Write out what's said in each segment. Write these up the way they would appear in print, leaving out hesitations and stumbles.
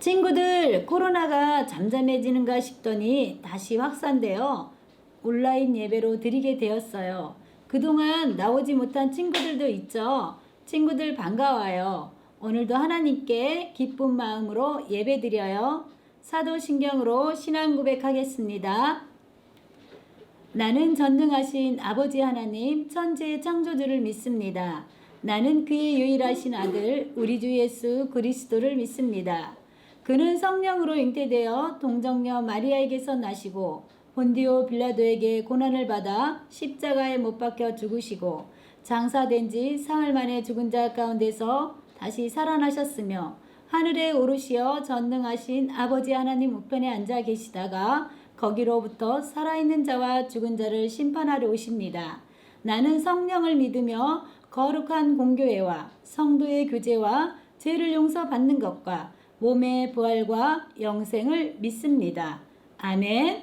친구들, 코로나가 잠잠해지는가 싶더니 다시 확산되어 온라인 예배로 드리게 되었어요. 그동안 나오지 못한 친구들도 있죠. 친구들 반가워요. 오늘도 하나님께 기쁜 마음으로 예배드려요. 사도신경으로 신앙 고백하겠습니다. 나는 전능하신 아버지 하나님 천지의 창조주를 믿습니다. 나는 그의 유일하신 아들 우리 주 예수 그리스도를 믿습니다. 그는 성령으로 잉태되어 동정녀 마리아에게서 나시고 본디오 빌라도에게 고난을 받아 십자가에 못 박혀 죽으시고 장사된 지 사흘 만에 죽은 자 가운데서 다시 살아나셨으며 하늘에 오르시어 전능하신 아버지 하나님 우편에 앉아 계시다가 거기로부터 살아있는 자와 죽은 자를 심판하러 오십니다. 나는 성령을 믿으며 거룩한 공교회와 성도의 교제와 죄를 용서받는 것과 몸의 부활과 영생을 믿습니다. 아멘.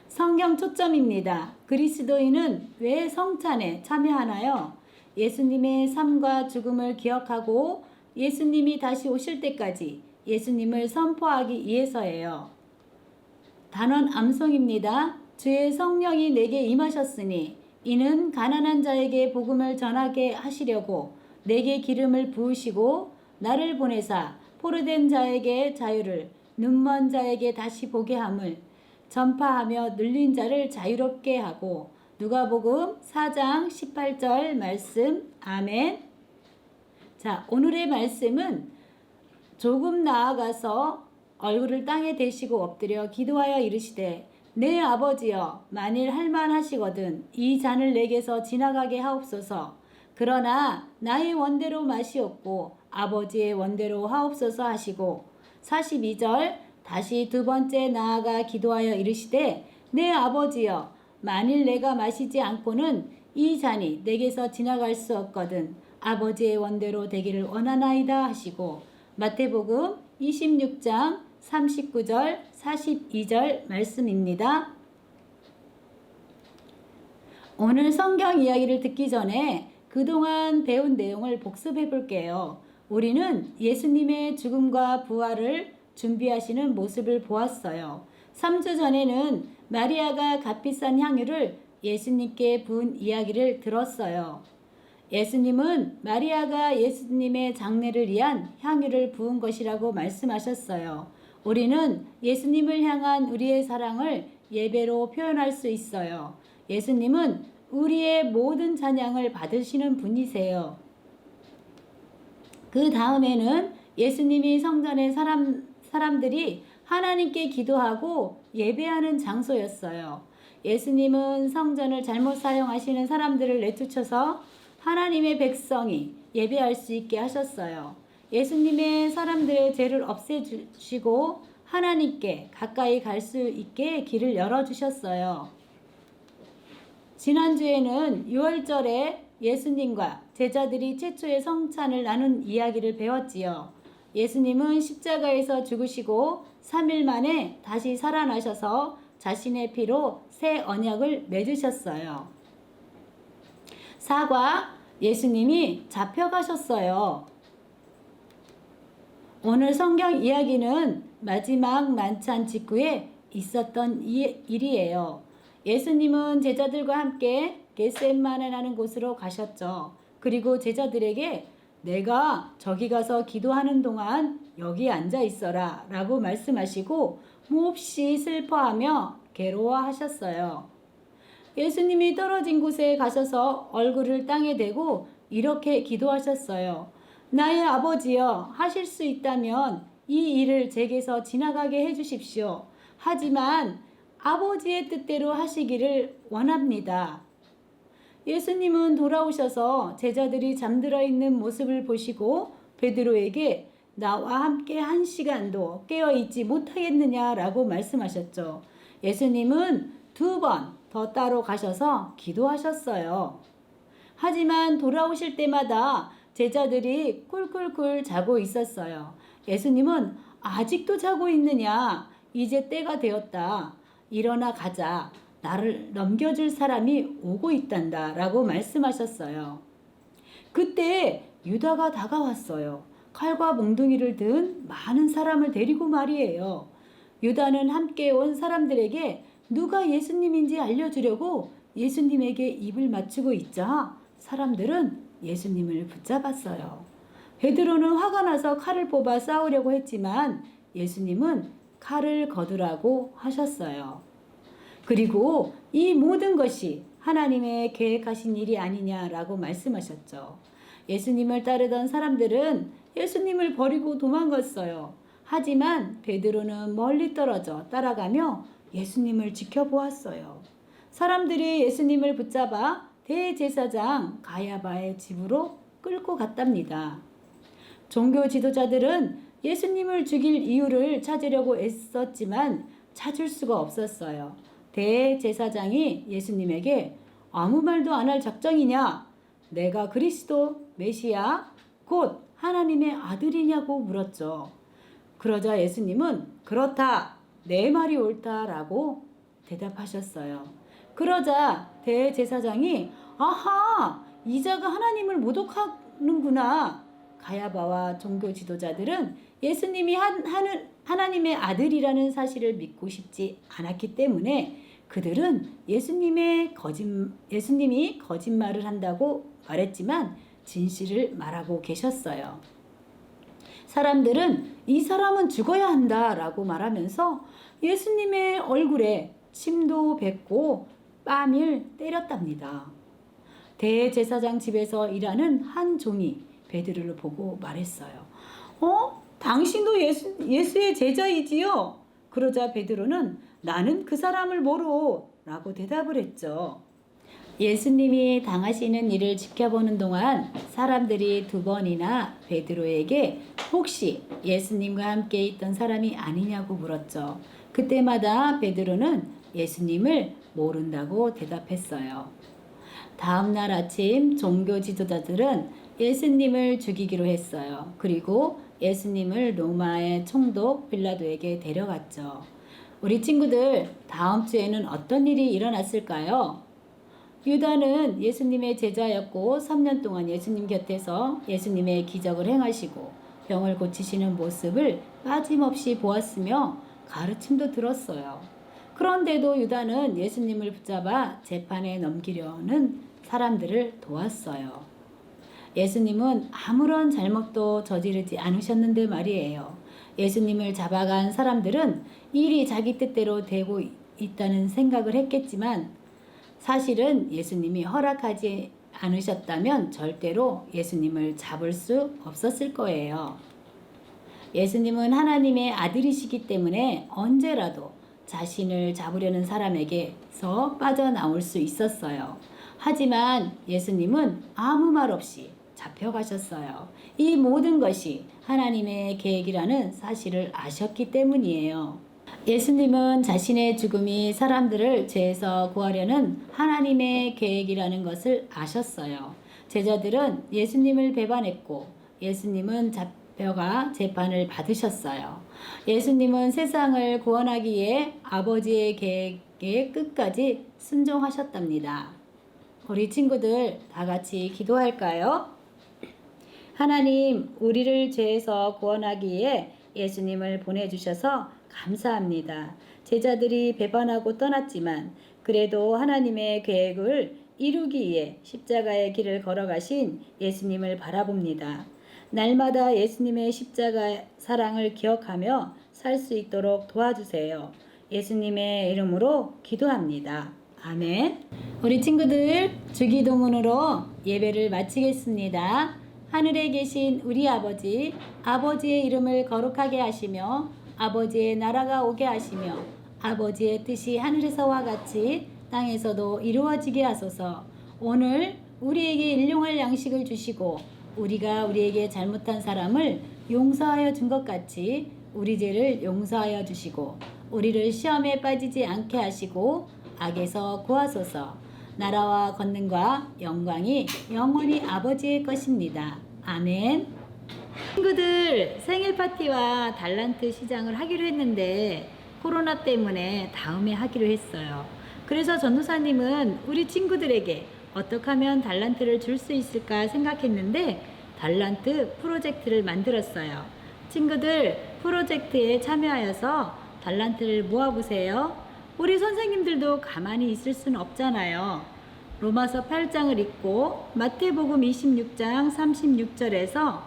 성경 초점입니다. 그리스도인은 왜 성찬에 참여하나요? 예수님의 삶과 죽음을 기억하고 예수님이 다시 오실 때까지 예수님을 선포하기 위해서예요. 단원 암송입니다. 주의 성령이 내게 임하셨으니 이는 가난한 자에게 복음을 전하게 하시려고 내게 기름을 부으시고 나를 보내사 포로된 자에게 자유를 눈먼 자에게 다시 보게 함을 전파하며 눌린 자를 자유롭게 하고 누가복음 4장 18절 말씀. 아멘. 자, 오늘의 말씀은 조금 나아가서 얼굴을 땅에 대시고 엎드려 기도하여 이르시되 내 아버지여 만일 할만하시거든 이 잔을 내게서 지나가게 하옵소서. 그러나 나의 원대로 마시옵고 아버지의 원대로 하옵소서 하시고 42절 다시 두 번째 나아가 기도하여 이르시되 내 아버지여 만일 내가 마시지 않고는 이 잔이 내게서 지나갈 수 없거든 아버지의 원대로 되기를 원하나이다 하시고 마태복음 26장 39절 42절 말씀입니다. 오늘 성경 이야기를 듣기 전에 그동안 배운 내용을 복습해 볼게요. 우리는 예수님의 죽음과 부활을 준비하시는 모습을 보았어요. 3주 전에는 마리아가 값비싼 향유를 예수님께 부은 이야기를 들었어요. 예수님은 마리아가 예수님의 장례를 위한 향유를 부은 것이라고 말씀하셨어요. 우리는 예수님을 향한 우리의 사랑을 예배로 표현할 수 있어요. 예수님은 우리의 모든 찬양을 받으시는 분이세요. 그 다음에는 예수님이 성전의 사람들이 하나님께 기도하고 예배하는 장소였어요. 예수님은 성전을 잘못 사용하시는 사람들을 내쫓아서 하나님의 백성이 예배할 수 있게 하셨어요. 예수님의 사람들의 죄를 없애주시고 하나님께 가까이 갈 수 있게 길을 열어주셨어요. 지난주에는 6월절에 예수님과 제자들이 최초의 성찬을 나눈 이야기를 배웠지요. 예수님은 십자가에서 죽으시고 3일 만에 다시 살아나셔서 자신의 피로 새 언약을 맺으셨어요. 4과 예수님이 잡혀가셨어요. 오늘 성경 이야기는 마지막 만찬 직후에 있었던 일이에요. 예수님은 제자들과 함께 겟세마네라는 곳으로 가셨죠. 그리고 제자들에게 내가 저기 가서 기도하는 동안 여기 앉아 있어라 라고 말씀하시고 몹시 슬퍼하며 괴로워하셨어요. 예수님이 떨어진 곳에 가셔서 얼굴을 땅에 대고 이렇게 기도하셨어요. 나의 아버지여 하실 수 있다면 이 일을 제게서 지나가게 해주십시오. 하지만 아버지의 뜻대로 하시기를 원합니다. 예수님은 돌아오셔서 제자들이 잠들어 있는 모습을 보시고 베드로에게 나와 함께 1시간도 깨어있지 못하겠느냐라고 말씀하셨죠. 예수님은 2번 더 따로 가셔서 기도하셨어요. 하지만 돌아오실 때마다 제자들이 쿨쿨쿨 자고 있었어요. 예수님은 아직도 자고 있느냐? 이제 때가 되었다. 일어나 가자. 나를 넘겨줄 사람이 오고 있단다 라고 말씀하셨어요. 그때 유다가 다가왔어요. 칼과 몽둥이를 든 많은 사람을 데리고 말이에요. 유다는 함께 온 사람들에게 누가 예수님인지 알려주려고 예수님에게 입을 맞추고 있자 사람들은 예수님을 붙잡았어요. 베드로는 화가 나서 칼을 뽑아 싸우려고 했지만 예수님은 칼을 거두라고 하셨어요. 그리고 이 모든 것이 하나님의 계획하신 일이 아니냐라고 말씀하셨죠. 예수님을 따르던 사람들은 예수님을 버리고 도망갔어요. 하지만 베드로는 멀리 떨어져 따라가며 예수님을 지켜보았어요. 사람들이 예수님을 붙잡아 대제사장 가야바의 집으로 끌고 갔답니다. 종교 지도자들은 예수님을 죽일 이유를 찾으려고 애썼지만 찾을 수가 없었어요. 대제사장이 예수님에게 아무 말도 안 할 작정이냐? 내가 그리스도 메시아 곧 하나님의 아들이냐고 물었죠. 그러자 예수님은 그렇다, 내 말이 옳다라고 대답하셨어요. 그러자 대제사장이 아하, 이 자가 하나님을 모독하는구나. 가야바와 종교 지도자들은 예수님이 하나님의 아들이라는 사실을 믿고 싶지 않았기 때문에 그들은 예수님이 거짓말을 한다고 말했지만 진실을 말하고 계셨어요. 사람들은 이 사람은 죽어야 한다라고 말하면서 예수님의 얼굴에 침도 뱉고 뺨을 때렸답니다. 대제사장 집에서 일하는 한 종이 베드로를 보고 말했어요. 당신도 예수의 제자이지요? 그러자 베드로는 나는 그 사람을 모르 라고 대답을 했죠. 예수님이 당하시는 일을 지켜보는 동안 사람들이 2번이나 베드로에게 혹시 예수님과 함께 있던 사람이 아니냐고 물었죠. 그때마다 베드로는 예수님을 모른다고 대답했어요. 다음 날 아침 종교 지도자들은 예수님을 죽이기로 했어요. 그리고 예수님을 로마의 총독 빌라도에게 데려갔죠. 우리 친구들, 다음 주에는 어떤 일이 일어났을까요? 유다는 예수님의 제자였고 3년 동안 예수님 곁에서 예수님의 기적을 행하시고 병을 고치시는 모습을 빠짐없이 보았으며 가르침도 들었어요. 그런데도 유다는 예수님을 붙잡아 재판에 넘기려는 사람들을 도왔어요. 예수님은 아무런 잘못도 저지르지 않으셨는데 말이에요. 예수님을 잡아간 사람들은 일이 자기 뜻대로 되고 있다는 생각을 했겠지만 사실은 예수님이 허락하지 않으셨다면 절대로 예수님을 잡을 수 없었을 거예요. 예수님은 하나님의 아들이시기 때문에 언제라도 자신을 잡으려는 사람에게서 빠져나올 수 있었어요. 하지만 예수님은 아무 말 없이 잡혀가셨어요. 이 모든 것이 하나님의 계획이라는 사실을 아셨기 때문이에요. 예수님은 자신의 죽음이 사람들을 죄에서 구하려는 하나님의 계획이라는 것을 아셨어요. 제자들은 예수님을 배반했고 예수님은 잡혀가 재판을 받으셨어요. 예수님은 세상을 구원하기 위해 아버지의 계획에 끝까지 순종하셨답니다. 우리 친구들 다 같이 기도할까요? 하나님, 우리를 죄에서 구원하기 위해 예수님을 보내주셔서 감사합니다. 제자들이 배반하고 떠났지만 그래도 하나님의 계획을 이루기 위해 십자가의 길을 걸어가신 예수님을 바라봅니다. 날마다 예수님의 십자가 사랑을 기억하며 살 수 있도록 도와주세요. 예수님의 이름으로 기도합니다. 아멘. 우리 친구들 주기도문으로 예배를 마치겠습니다. 하늘에 계신 우리 아버지, 아버지의 이름을 거룩하게 하시며 아버지의 나라가 오게 하시며 아버지의 뜻이 하늘에서와 같이 땅에서도 이루어지게 하소서. 오늘 우리에게 일용할 양식을 주시고 우리가 우리에게 잘못한 사람을 용서하여 준 것 같이 우리 죄를 용서하여 주시고 우리를 시험에 빠지지 않게 하시고 악에서 구하소서. 나라와 권능과 영광이 영원히 아버지의 것입니다. 아멘. 친구들, 생일 파티와 달란트 시장을 하기로 했는데 코로나 때문에 다음에 하기로 했어요. 그래서 전도사님은 우리 친구들에게 어떻게 하면 달란트를 줄 수 있을까 생각했는데 달란트 프로젝트를 만들었어요. 친구들, 프로젝트에 참여하여서 달란트를 모아보세요. 우리 선생님들도 가만히 있을 수는 없잖아요. 로마서 8장을 읽고 마태복음 26장 36절에서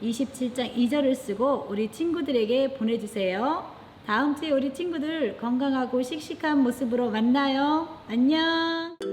27장 2절을 쓰고 우리 친구들에게 보내주세요. 다음 주에 우리 친구들 건강하고 씩씩한 모습으로 만나요. 안녕.